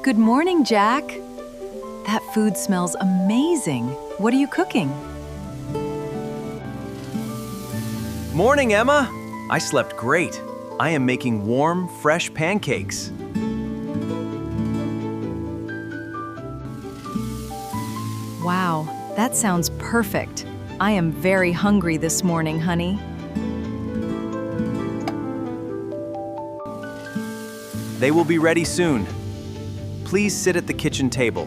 Good morning, Jack. That food smells amazing. What are you cooking? Morning, Emma. I slept great. I am making warm, fresh pancakes. Wow, that sounds perfect. I am very hungry this morning, honey. They will be ready soon. Please sit at the kitchen table.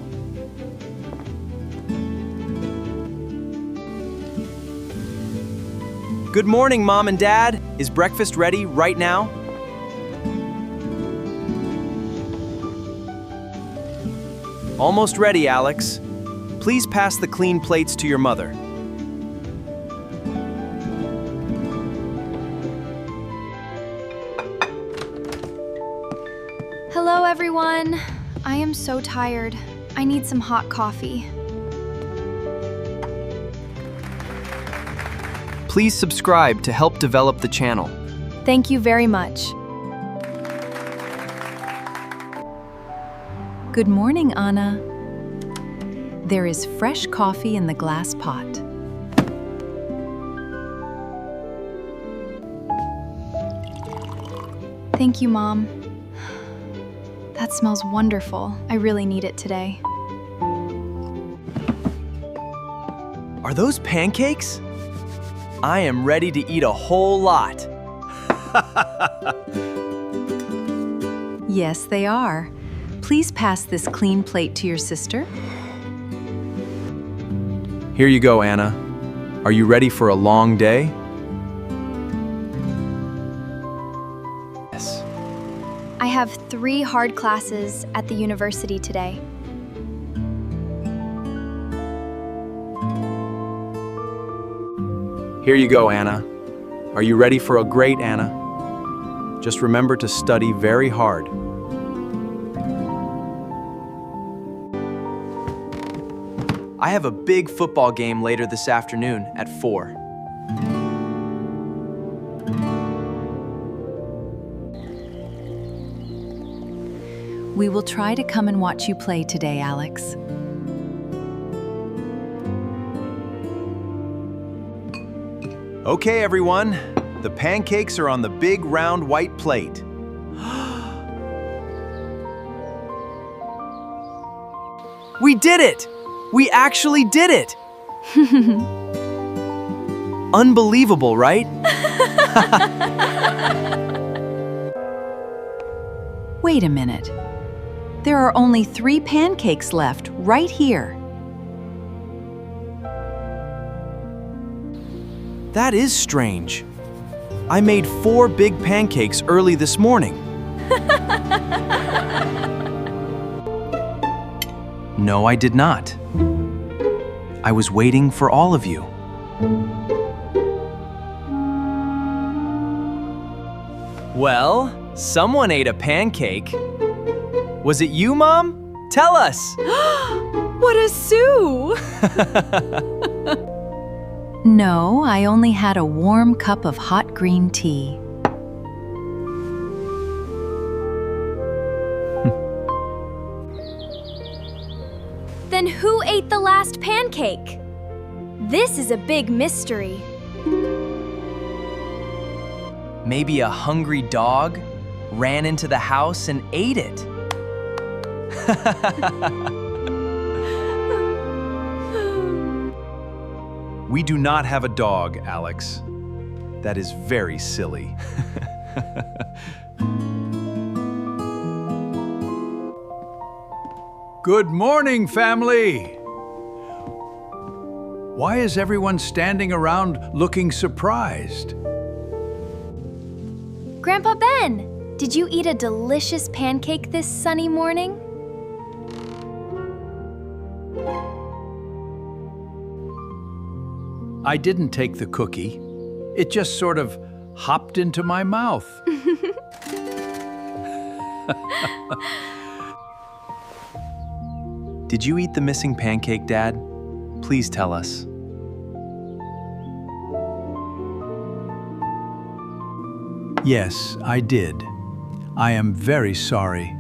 Good morning, Mom and Dad. Is breakfast ready right now? Almost ready, Alex. Please pass the clean plates to your mother. Hello, everyone. I am so tired. I need some hot coffee. Please subscribe to help develop the channel. Thank you very much. Good morning, Anna. There is fresh coffee in the glass pot. Thank you, Mom. That smells wonderful. I really need it today. Are those pancakes? I am ready to eat a whole lot. Yes, they are. Please pass this clean plate to your sister. Here you go, Anna. Are you ready for a long day? Yes. I have 3 hard classes at the university today. Here you go, Anna. Are you ready for a great Anna? Just remember to study very hard. I have a big football game later this afternoon at 4. We will try to come and watch you play today, Alex. Okay, everyone. The pancakes are on the big round white plate. We did it! We actually did it! Unbelievable, right? Wait a minute. There are only 3 pancakes left right here. That is strange. I made 4 big pancakes early this morning. No, I did not. I was waiting for all of you. Well, someone ate a pancake. Was it you, Mom? Tell us! What a Sue! No, I only had a warm cup of hot green tea. Then who ate the last pancake? This is a big mystery. Maybe a hungry dog ran into the house and ate it. We do not have a dog, Alex. That is very silly. Good morning, family! Why is everyone standing around looking surprised? Grandpa Ben, did you eat a delicious pancake this sunny morning? I didn't take the cookie. It just sort of hopped into my mouth. Did you eat the missing pancake, Dad? Please tell us. Yes, I did. I am very sorry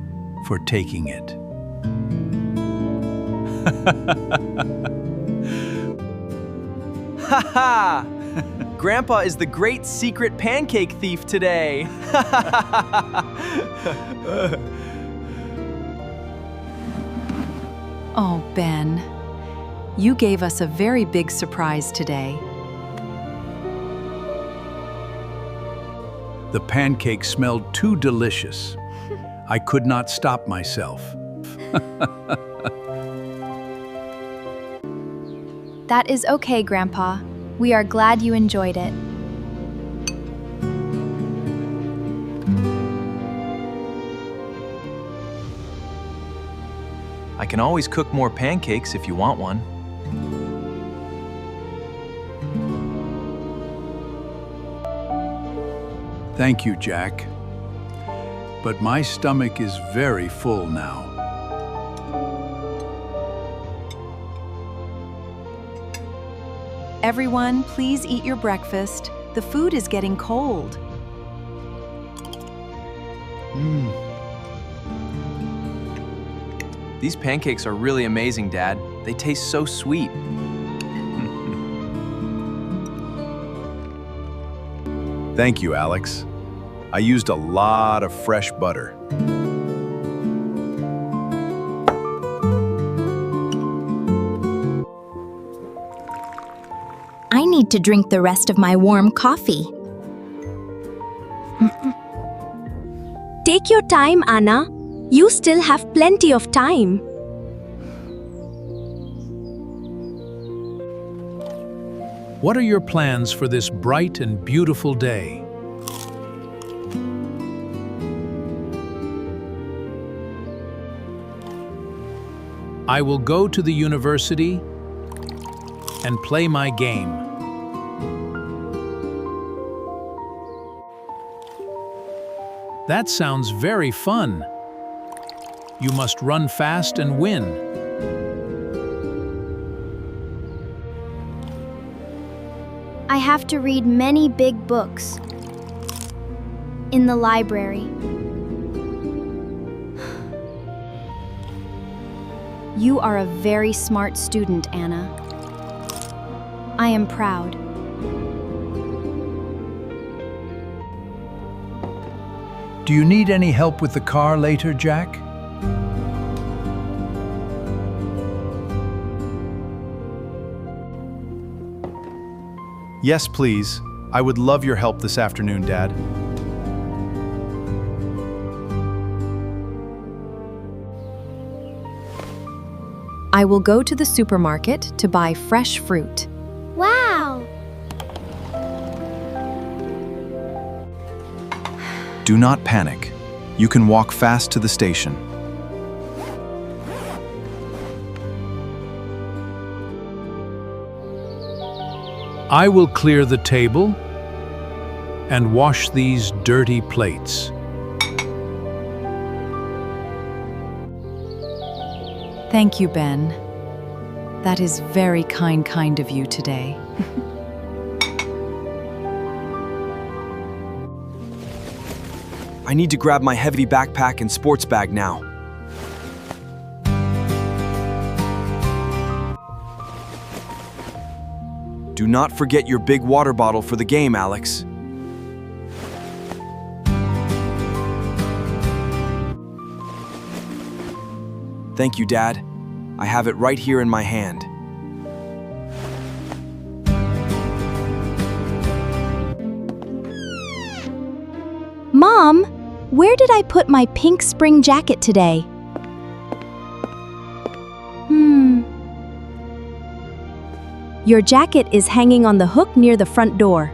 for taking it. Ha ha! Grandpa is the great secret pancake thief today. Oh, Ben, you gave us a very big surprise today. The pancake smelled too delicious. I could not stop myself. That is okay, Grandpa. We are glad you enjoyed it. I can always cook more pancakes if you want one. Thank you, Jack. But my stomach is very full now. Everyone, please eat your breakfast. The food is getting cold. These pancakes are really amazing, Dad. They taste so sweet. Thank you, Alex. I used a lot of fresh butter. I need to drink the rest of my warm coffee. Take your time, Anna. You still have plenty of time. What are your plans for this bright and beautiful day? I will go to the university and play my game. That sounds very fun. You must run fast and win. I have to read many big books in the library. You are a very smart student, Anna. I am proud. Do you need any help with the car later, Jack? Yes, please. I would love your help this afternoon, Dad. I will go to the supermarket to buy fresh fruit. Wow! Do not panic. You can walk fast to the station. I will clear the table and wash these dirty plates. Thank you, Ben. That is very kind of you today. I need to grab my heavy backpack and sports bag now. Do not forget your big water bottle for the game, Alex. Thank you, Dad. I have it right here in my hand. Mom, where did I put my pink spring jacket today? Your jacket is hanging on the hook near the front door.